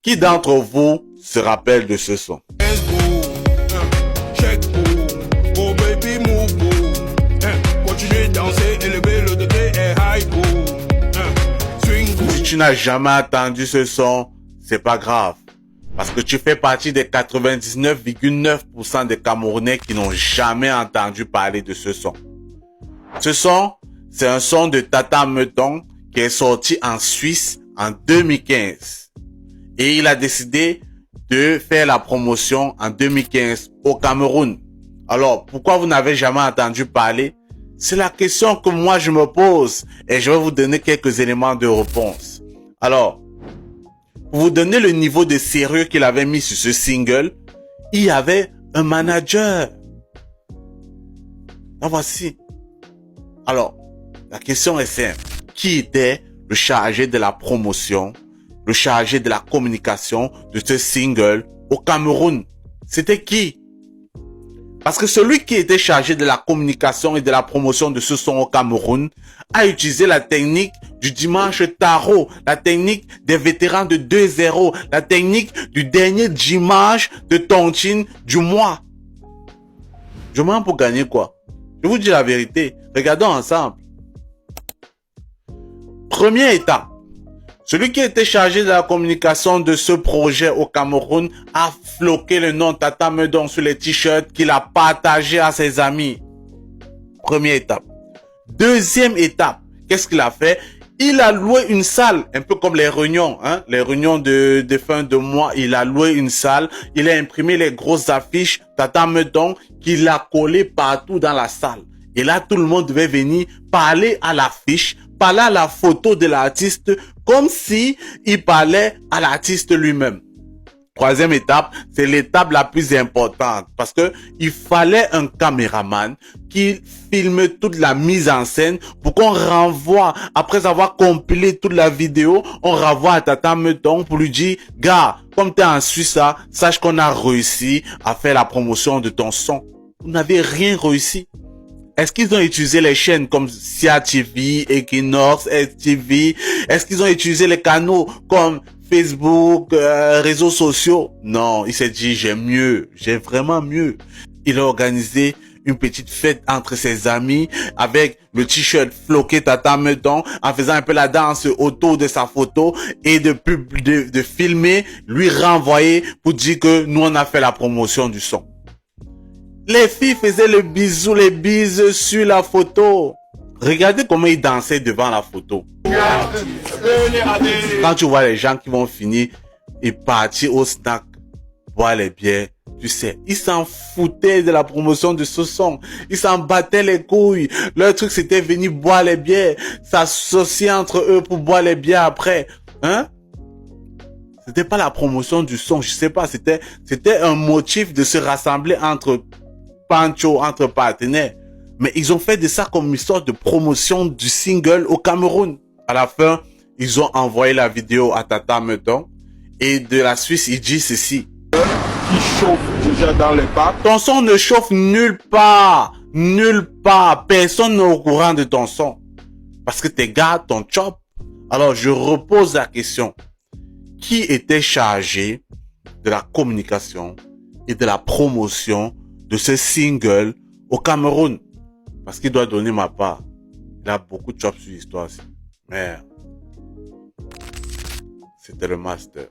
Qui d'entre vous se rappelle de ce son? Si tu n'as jamais entendu ce son, c'est pas grave. Parce que tu fais partie des 99,9% des Camerounais qui n'ont jamais entendu parler de ce son. Ce son, c'est un son de Tata Meutong qui est sorti en Suisse en 2015. Et il a décidé de faire la promotion en 2015 au Cameroun. Alors, pourquoi vous n'avez jamais entendu parler? C'est la question que moi je me pose et je vais vous donner quelques éléments de réponse. Alors, pour vous donner le niveau de sérieux qu'il avait mis sur ce single, il y avait un manager. La voici. Alors, la question est simple. Qui était le chargé de la promotion, le chargé de la communication de ce single au Cameroun? C'était qui? Parce que celui qui était chargé de la communication et de la promotion de ce son au Cameroun a utilisé la technique du dimanche tarot, la technique des vétérans de 2-0, la technique du dernier dimanche de tontine du mois. Je mens pour gagner quoi? Je vous dis la vérité. Regardons ensemble. Première étape. Celui qui était chargé de la communication de ce projet au Cameroun a floqué le nom Tata Meutong sur les t-shirts qu'il a partagé à ses amis. Première étape. Deuxième étape. Qu'est-ce qu'il a fait? Il a loué une salle, un peu comme les réunions, les réunions de fin de mois. Il a loué une salle. Il a imprimé les grosses affiches Tata Meutong qu'il a collées partout dans la salle. Et là, tout le monde devait venir parler à l'affiche, parler à la photo de l'artiste comme si il parlait à l'artiste lui-même. Troisième étape, c'est l'étape la plus importante parce que il fallait un caméraman qui filme toute la mise en scène pour qu'on renvoie, après avoir compilé toute la vidéo, on renvoie à Tata Meutong pour lui dire, gars, comme tu es en Suisse, sache qu'on a réussi à faire la promotion de ton son. Vous n'avez rien réussi. Est-ce qu'ils ont utilisé les chaînes comme Sia TV, Equinox, STV? Est-ce qu'ils ont utilisé les canaux comme Facebook, réseaux sociaux? Non, il s'est dit, j'ai mieux, j'ai vraiment mieux. Il a organisé une petite fête entre ses amis avec le t-shirt floqué Tata Meutong en faisant un peu la danse autour de sa photo et de filmer, lui renvoyer pour dire que nous on a fait la promotion du son. Les filles faisaient le bisou, les bises sur la photo. Regardez comment ils dansaient devant la photo. Quand tu vois les gens qui vont finir et partir au snack, boire les bières, tu sais, ils s'en foutaient de la promotion de ce son. Ils s'en battaient les couilles. Leur truc, c'était venir boire les bières, s'associer entre eux pour boire les bières après. C'était pas la promotion du son, je sais pas, c'était un motif de se rassembler entre Pancho, entre partenaires. Mais ils ont fait de ça comme une sorte de promotion du single au Cameroun. À la fin, ils ont envoyé la vidéo à Tata Meutong et de la Suisse, il dit ceci. Qui chauffe déjà dans les parcs. Ton son ne chauffe nulle part. Nulle part. Personne n'est au courant de ton son. Parce que tes gars, ton chop. Alors, je repose la question. Qui était chargé de la communication et de la promotion de ce single au Cameroun? Parce qu'il doit donner ma part. Il a beaucoup de chops sur l'histoire. Mais c'était le master.